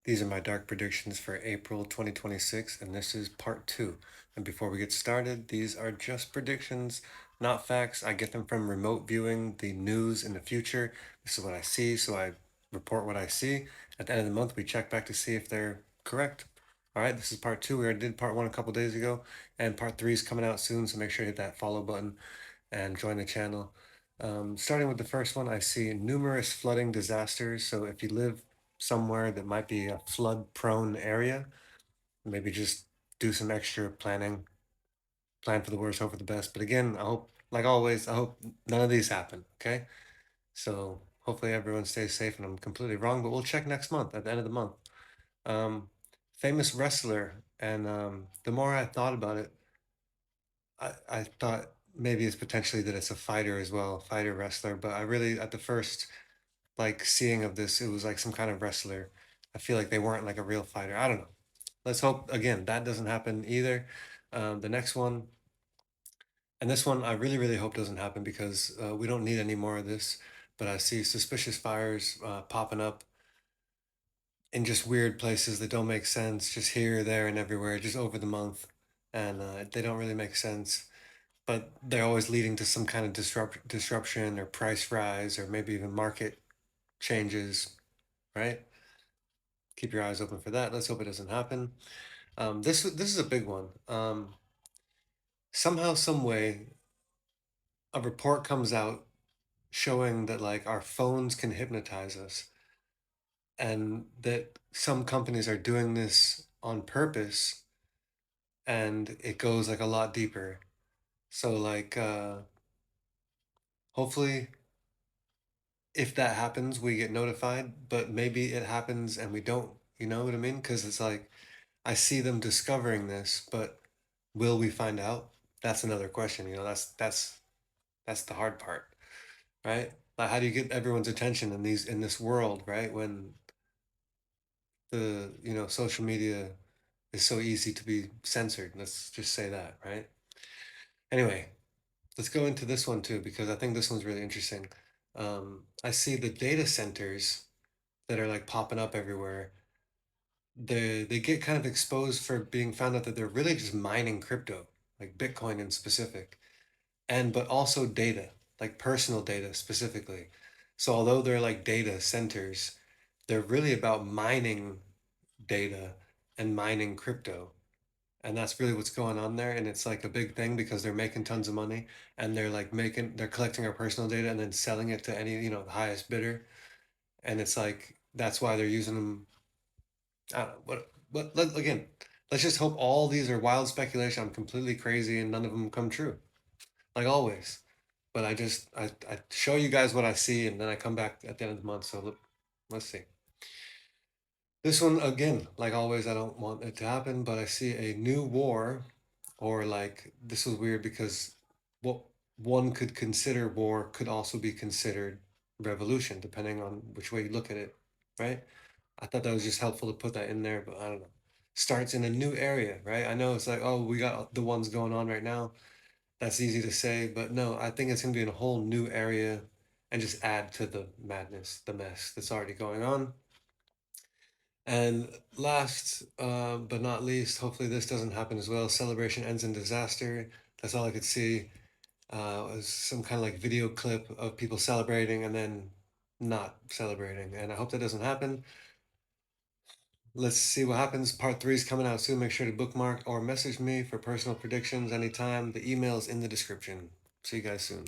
These are my dark predictions for April 2026, and this is part two. And before we get started, these are just predictions, not facts. I get them from remote viewing the news in the future. This is what I see, so I report what I see. At the end of the month, we check back to see if they're correct. All right, this is part two. We already did part one a couple days ago, and part three is coming out soon, so make sure you hit that follow button and join the channel. Starting with the first one, I see numerous flooding disasters. So if you live somewhere that might be a flood prone area, maybe just do some extra planning, plan for the worst, hope for the best. But again, I hope, like always, I hope none of these happen. Okay. So hopefully everyone stays safe and I'm completely wrong, but we'll check next month at the end of the month. Um, Famous wrestler. And the more I thought about it, I thought maybe it's potentially that it's a fighter as well, fighter wrestler. But I really, at the first like seeing of this, it was like some kind of wrestler. I feel like they weren't like a real fighter. I don't know. Let's hope again that doesn't happen either. The next one, and this one I really, really hope doesn't happen because we don't need any more of this. But I see suspicious fires popping up in just weird places that don't make sense, just here, there, and everywhere, just over the month, and they don't really make sense. But they're always leading to some kind of disruption or price rise or maybe even market changes, right? Keep your eyes open for that. Let's hope it doesn't happen. This is a big one. Somehow, some way, a report comes out showing that like our phones can hypnotize us, and that some companies are doing this on purpose, and it goes like a lot deeper. So like, hopefully, if that happens, we get notified. But maybe it happens and we don't. You know what I mean? Because it's like I see them discovering this, but will we find out? That's another question. That's the hard part, right? Like how do you get everyone's attention in this world, right? When the social media is so easy to be censored. Let's just say that, right? Anyway, let's go into this one too because I think this one's really interesting. I see the data centers that are like popping up everywhere. They get kind of exposed for being found out that they're really just mining crypto, like Bitcoin in specific, and but also data, like personal data specifically. So although they're like data centers, they're really about mining data and mining crypto. And that's really what's going on there. And it's like a big thing because they're making tons of money and they're collecting our personal data and then selling it to any, the highest bidder. And it's like, that's why they're using them. I don't know, again, let's just hope all these are wild speculation. I'm completely crazy and none of them come true, like always. But I show you guys what I see and then I come back at the end of the month. So let's see. This one again, like always, I don't want it to happen, but I see a new war, or like this was weird because what one could consider war could also be considered revolution, depending on which way you look at it, right? I thought that was just helpful to put that in there, but I don't know. Starts in a new area, right? I know it's like, oh, we got the ones going on right now. That's easy to say, but no, I think it's gonna be in a whole new area and just add to the madness, the mess that's already going on. And last but not least, hopefully this doesn't happen as well. Celebration ends in disaster. That's all I could see. Was some kind of like video clip of people celebrating and then not celebrating. And I hope that doesn't happen. Let's see what happens. Part three is coming out soon. Make sure to bookmark or message me for personal predictions anytime. The email is in the description. See you guys soon.